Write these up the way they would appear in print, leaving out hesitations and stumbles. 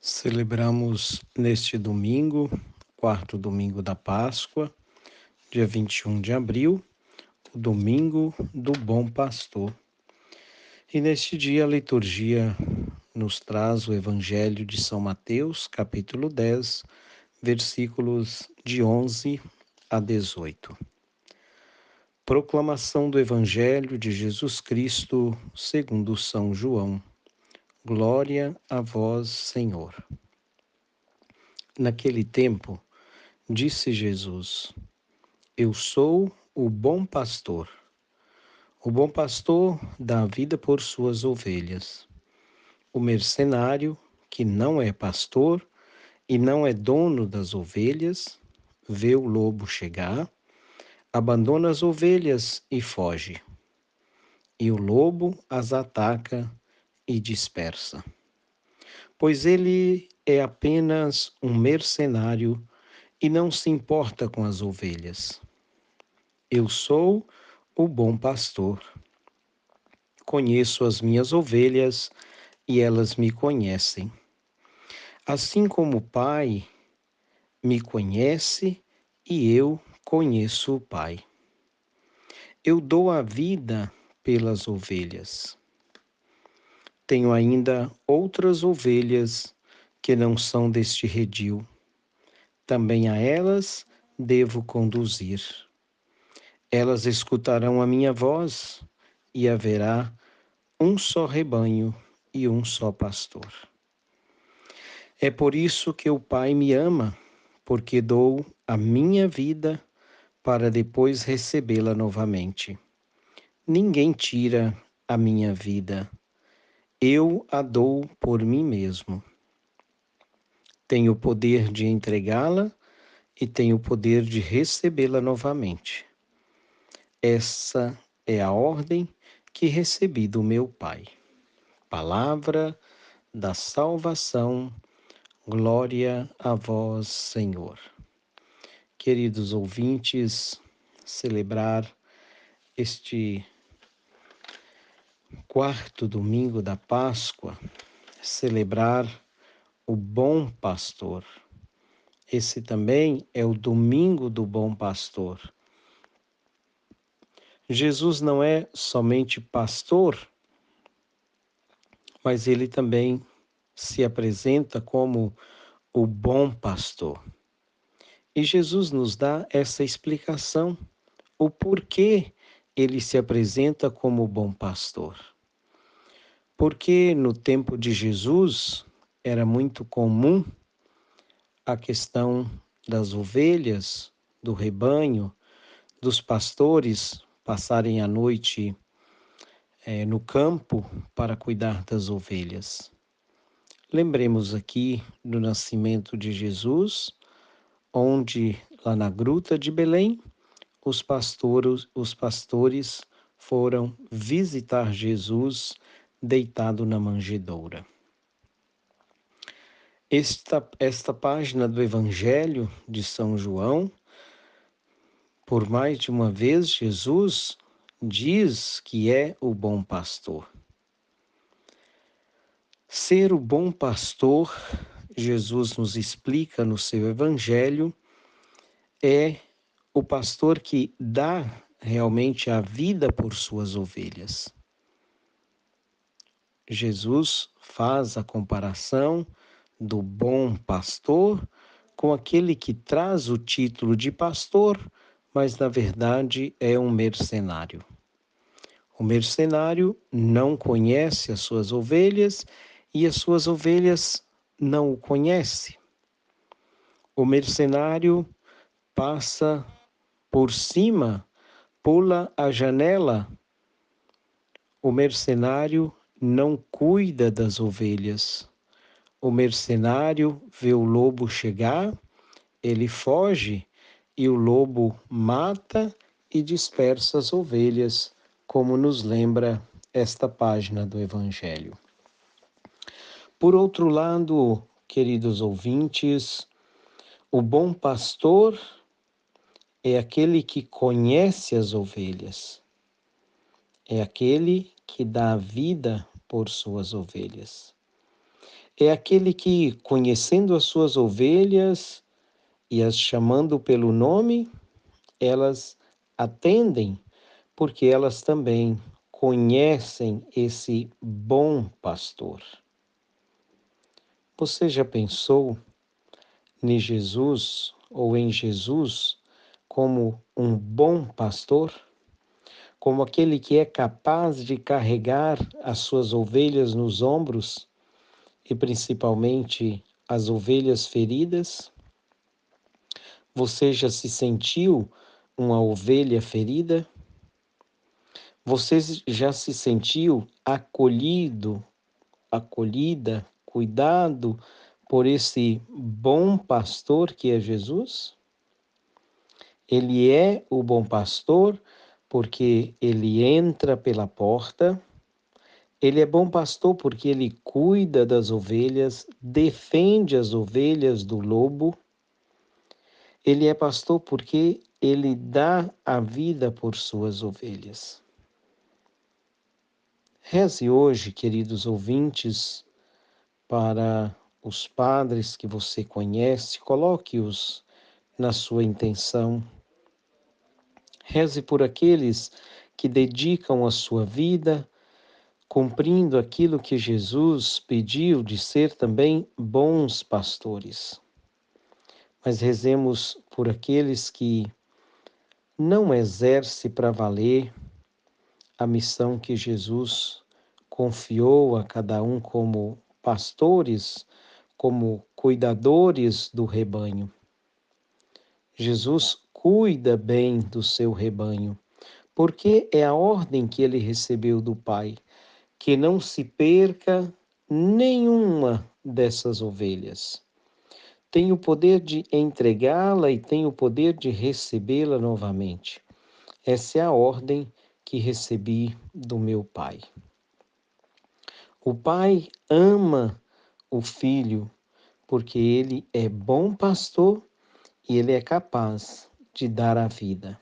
Celebramos neste domingo, quarto domingo da Páscoa, dia 21 de abril, o domingo do Bom Pastor. E neste dia a liturgia nos traz o Evangelho de São Mateus, capítulo 10, versículos de 11 a 18. Proclamação do Evangelho de Jesus Cristo segundo São João. Glória a vós, Senhor. Naquele tempo, disse Jesus: Eu sou o bom pastor. O bom pastor dá a vida por suas ovelhas. O mercenário, que não é pastor e não é dono das ovelhas, vê o lobo chegar, abandona as ovelhas e foge. E o lobo as ataca e dispersa. Pois ele é apenas um mercenário e não se importa com as ovelhas. Eu sou o bom pastor. Conheço as minhas ovelhas e elas me conhecem. Assim como o Pai me conhece e eu conheço o Pai. Eu dou a vida pelas ovelhas. Tenho ainda outras ovelhas que não são deste redil. Também a elas devo conduzir. Elas escutarão a minha voz e haverá um só rebanho e um só pastor. É por isso que o Pai me ama, porque dou a minha vida para depois recebê-la novamente. Ninguém tira a minha vida, eu a dou por mim mesmo. Tenho o poder de entregá-la e tenho o poder de recebê-la novamente. Essa é a ordem que recebi do meu Pai. Palavra da salvação, glória a vós, Senhor. Queridos ouvintes, celebrar este quarto domingo da Páscoa, celebrar o Bom Pastor. Esse também é o domingo do Bom Pastor. Jesus não é somente pastor, mas ele também se apresenta como o bom pastor. E Jesus nos dá essa explicação, o porquê ele se apresenta como o bom pastor. Porque no tempo de Jesus era muito comum a questão das ovelhas, do rebanho, dos pastores passarem a noite no campo para cuidar das ovelhas. Lembremos aqui do nascimento de Jesus, onde lá na gruta de Belém, os pastores foram visitar Jesus deitado na manjedoura. Esta página do Evangelho de São João, por mais de uma vez, Jesus diz que é o bom pastor. Ser o bom pastor, Jesus nos explica no seu Evangelho, é o pastor que dá realmente a vida por suas ovelhas. Jesus faz a comparação do bom pastor com aquele que traz o título de pastor, mas na verdade é um mercenário. O mercenário não conhece as suas ovelhas e as suas ovelhas não o conhecem. O mercenário passa por cima, pula a janela. O mercenário não cuida das ovelhas. O mercenário vê o lobo chegar, ele foge e o lobo mata e dispersa as ovelhas, como nos lembra esta página do Evangelho. Por outro lado, queridos ouvintes, o bom pastor é aquele que conhece as ovelhas, é aquele que dá a vida por suas ovelhas. É aquele que, conhecendo as suas ovelhas e as chamando pelo nome, elas atendem, porque elas também conhecem esse bom pastor. Você já pensou em Jesus como um bom pastor? Como aquele que é capaz de carregar as suas ovelhas nos ombros e principalmente as ovelhas feridas? Você já se sentiu uma ovelha ferida? Você já se sentiu acolhida, cuidado por esse bom pastor que é Jesus? Ele é o bom pastor porque ele entra pela porta. Ele é bom pastor porque ele cuida das ovelhas, defende as ovelhas do lobo. Ele é pastor porque ele dá a vida por suas ovelhas. Reze hoje, queridos ouvintes, para os padres que você conhece, coloque-os na sua intenção. Reze por aqueles que dedicam a sua vida cumprindo aquilo que Jesus pediu de ser também bons pastores. Mas rezemos por aqueles que não exercem para valer a missão que Jesus confiou a cada um como pastores, como cuidadores do rebanho. Jesus cuida bem do seu rebanho, porque é a ordem que ele recebeu do Pai, que não se perca nenhuma dessas ovelhas. Tem o poder de entregá-la e tem o poder de recebê-la novamente. Essa é a ordem que recebi do meu Pai. O Pai ama o Filho porque ele é bom pastor e ele é capaz de dar a vida.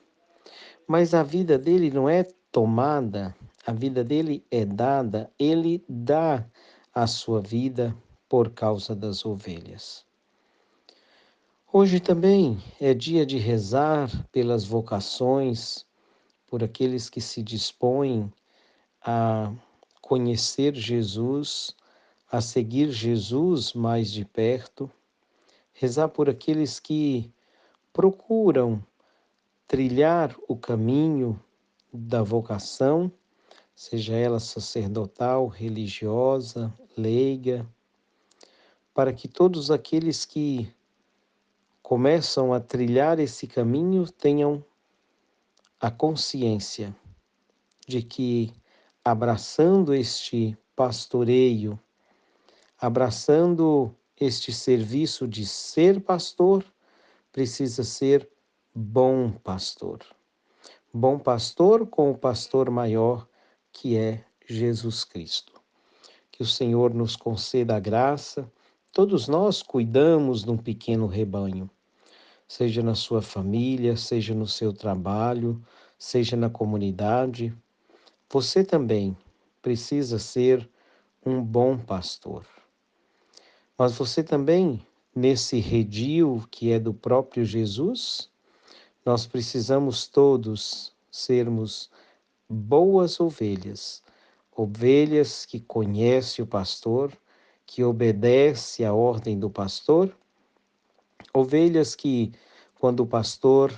Mas a vida dele não é tomada, a vida dele é dada, ele dá a sua vida por causa das ovelhas. Hoje também é dia de rezar pelas vocações, por aqueles que se dispõem a conhecer Jesus, a seguir Jesus mais de perto, rezar por aqueles que procuram trilhar o caminho da vocação, seja ela sacerdotal, religiosa, leiga, para que todos aqueles que começam a trilhar esse caminho tenham a consciência de que, abraçando este pastoreio, abraçando este serviço de ser pastor, precisa ser bom pastor. Bom pastor com o pastor maior, que é Jesus Cristo. Que o Senhor nos conceda a graça. Todos nós cuidamos de um pequeno rebanho, seja na sua família, seja no seu trabalho, seja na comunidade. Você também precisa ser um bom pastor. Mas você também, nesse redil que é do próprio Jesus, nós precisamos todos sermos boas ovelhas, ovelhas que conhecem o pastor, que obedece à ordem do pastor, ovelhas que, quando o pastor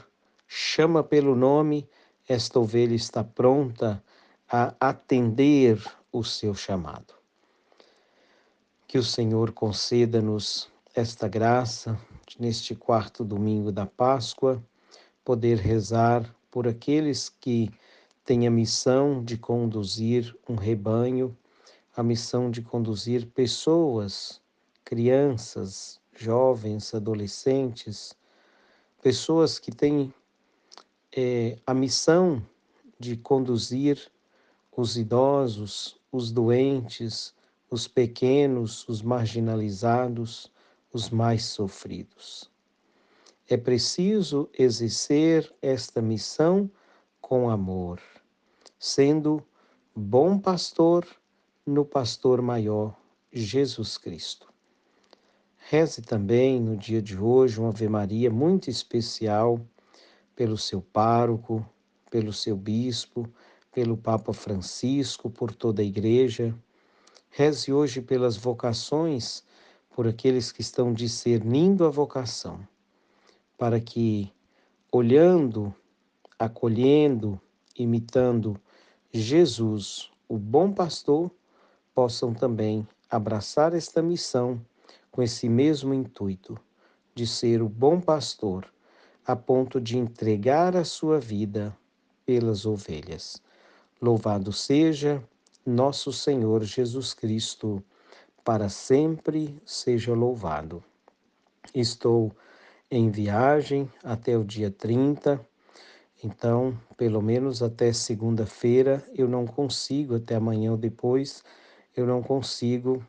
chama pelo nome, esta ovelha está pronta a atender o seu chamado. Que o Senhor conceda-nos esta graça, neste quarto domingo da Páscoa, poder rezar por aqueles que têm a missão de conduzir um rebanho, a missão de conduzir pessoas, crianças, jovens, adolescentes, pessoas que têm a missão de conduzir os idosos, os doentes, os pequenos, os marginalizados, os mais sofridos. É preciso exercer esta missão com amor, sendo bom pastor no pastor maior, Jesus Cristo. Reze também no dia de hoje uma Ave Maria muito especial pelo seu pároco, pelo seu bispo, pelo Papa Francisco, por toda a Igreja. Reze hoje pelas vocações, por aqueles que estão discernindo a vocação, para que, olhando, acolhendo, imitando Jesus, o bom pastor, possam também abraçar esta missão com esse mesmo intuito de ser o bom pastor, a ponto de entregar a sua vida pelas ovelhas. Louvado seja nosso Senhor Jesus Cristo, para sempre seja louvado. Estou em viagem até o dia 30, então, pelo menos até segunda-feira, eu não consigo, até amanhã ou depois, eu não consigo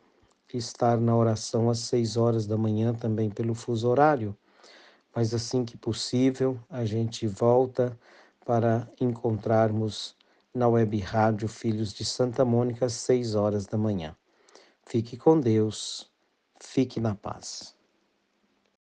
estar na oração às 6 horas da manhã, também pelo fuso horário. Mas assim que possível, a gente volta para encontrarmos na Web Rádio Filhos de Santa Mônica às 6 horas da manhã. Fique com Deus, fique na paz.